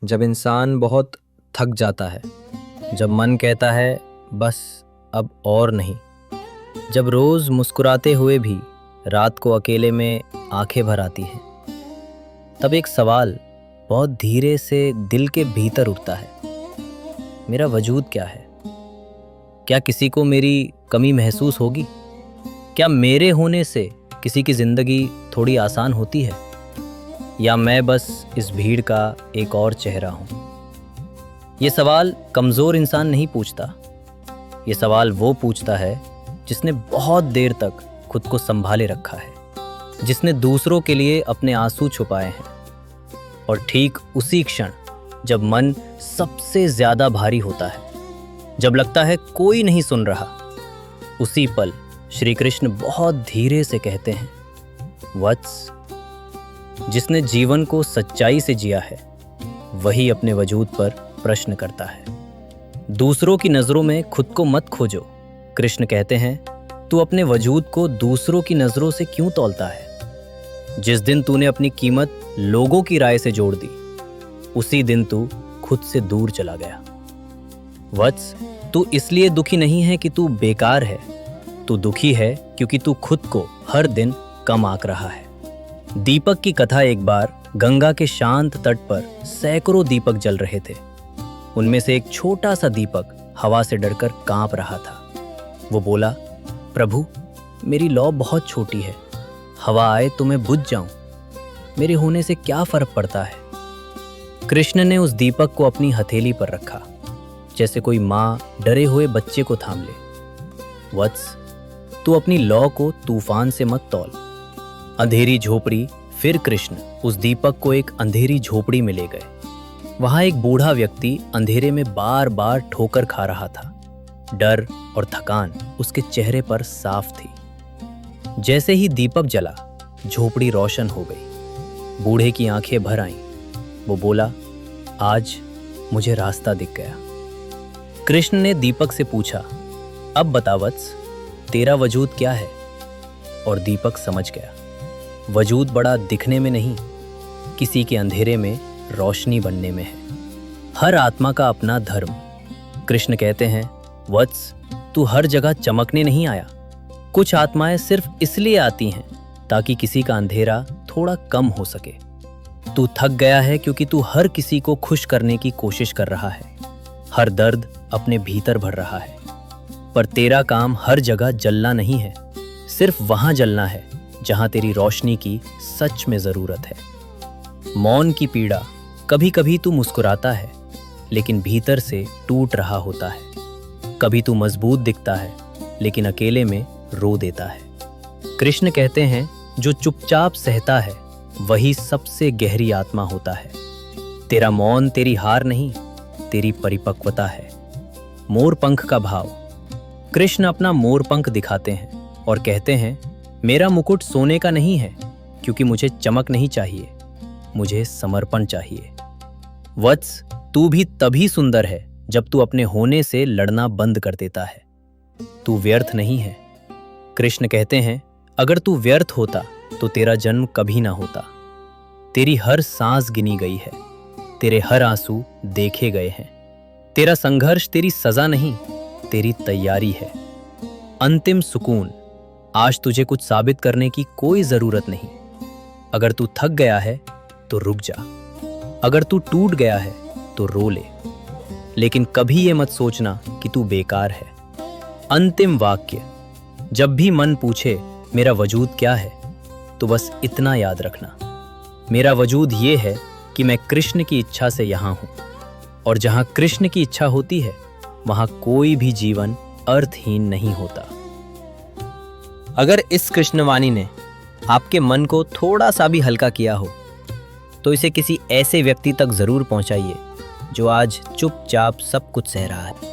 जब इंसान बहुत थक जाता है, जब मन कहता है बस अब और नहीं, जब रोज़ मुस्कुराते हुए भी रात को अकेले में आंखें भर आती हैं, तब एक सवाल बहुत धीरे से दिल के भीतर उठता है। मेरा वजूद क्या है? क्या किसी को मेरी कमी महसूस होगी? क्या मेरे होने से किसी की ज़िंदगी थोड़ी आसान होती है? या मैं बस इस भीड़ का एक और चेहरा हूँ? ये सवाल कमज़ोर इंसान नहीं पूछता। ये सवाल वो पूछता है जिसने बहुत देर तक खुद को संभाले रखा है, जिसने दूसरों के लिए अपने आंसू छुपाए हैं। और ठीक उसी क्षण जब मन सबसे ज़्यादा भारी होता है, जब लगता है कोई नहीं सुन रहा, उसी पल श्री कृष्ण बहुत धीरे से कहते हैं, वत्स, जिसने जीवन को सच्चाई से जिया है वही अपने वजूद पर प्रश्न करता है। दूसरों की नज़रों में खुद को मत खोजो। कृष्ण कहते हैं, तू अपने वजूद को दूसरों की नज़रों से क्यों तौलता है? जिस दिन तूने अपनी कीमत लोगों की राय से जोड़ दी, उसी दिन तू खुद से दूर चला गया। वत्स, तू इसलिए दुखी नहीं है कि तू बेकार है, तू दुखी है क्योंकि तू खुद को हर दिन कम आंक रहा है। दीपक की कथा। एक बार गंगा के शांत तट पर सैकड़ों दीपक जल रहे थे। उनमें से एक छोटा सा दीपक हवा से डरकर कांप रहा था। वो बोला, प्रभु, मेरी लौ बहुत छोटी है, हवा आए तो मैं बुझ जाऊं, मेरे होने से क्या फर्क पड़ता है? कृष्ण ने उस दीपक को अपनी हथेली पर रखा, जैसे कोई माँ डरे हुए बच्चे को थाम ले। वत्स, तू अपनी लौ को तूफान से मत तौल। अंधेरी झोपड़ी। फिर कृष्ण उस दीपक को एक अंधेरी झोपड़ी में ले गए। वहां एक बूढ़ा व्यक्ति अंधेरे में बार बार ठोकर खा रहा था। डर और थकान उसके चेहरे पर साफ थी। जैसे ही दीपक जला, झोपड़ी रोशन हो गई। बूढ़े की आंखें भर आईं। वो बोला, आज मुझे रास्ता दिख गया। कृष्ण ने दीपक से पूछा, अब बता वत्स, तेरा वजूद क्या है? और दीपक समझ गया, वजूद बड़ा दिखने में नहीं, किसी के अंधेरे में रोशनी बनने में है। हर आत्मा का अपना धर्म। कृष्ण कहते हैं, वत्स, तू हर जगह चमकने नहीं आया। कुछ आत्माएं सिर्फ इसलिए आती हैं ताकि किसी का अंधेरा थोड़ा कम हो सके। तू थक गया है क्योंकि तू हर किसी को खुश करने की कोशिश कर रहा है, हर दर्द अपने भीतर भर रहा है। पर तेरा काम हर जगह जलना नहीं है, सिर्फ वहां जलना है जहां तेरी रोशनी की सच में जरूरत है। मौन की पीड़ा। कभी कभी तू मुस्कुराता है लेकिन भीतर से टूट रहा होता है। कभी तू मजबूत दिखता है लेकिन अकेले में रो देता है। कृष्ण कहते हैं, जो चुपचाप सहता है वही सबसे गहरी आत्मा होता है। तेरा मौन तेरी हार नहीं, तेरी परिपक्वता है। मोर पंख का भाव। कृष्ण अपना मोर पंख दिखाते हैं और कहते हैं, मेरा मुकुट सोने का नहीं है क्योंकि मुझे चमक नहीं चाहिए, मुझे समर्पण चाहिए। वत्स, तू भी तभी सुंदर है जब तू अपने होने से लड़ना बंद कर देता है। तू व्यर्थ नहीं है। कृष्ण कहते हैं, अगर तू व्यर्थ होता तो तेरा जन्म कभी ना होता। तेरी हर सांस गिनी गई है, तेरे हर आंसू देखे गए हैं। तेरा संघर्ष तेरी सजा नहीं, तेरी तैयारी है। अंतिम सुकून। आज तुझे कुछ साबित करने की कोई जरूरत नहीं। अगर तू थक गया है तो रुक जा, अगर तू टूट गया है तो रो ले, लेकिन कभी ये मत सोचना कि तू बेकार है। अंतिम वाक्य। जब भी मन पूछे मेरा वजूद क्या है, तो बस इतना याद रखना, मेरा वजूद ये है कि मैं कृष्ण की इच्छा से यहाँ हूँ, और जहाँ कृष्ण की इच्छा होती है वहाँ कोई भी जीवन अर्थहीन नहीं होता। अगर इस कृष्णवाणी ने आपके मन को थोड़ा सा भी हल्का किया हो, तो इसे किसी ऐसे व्यक्ति तक जरूर पहुंचाइए जो आज चुपचाप सब कुछ सह रहा है।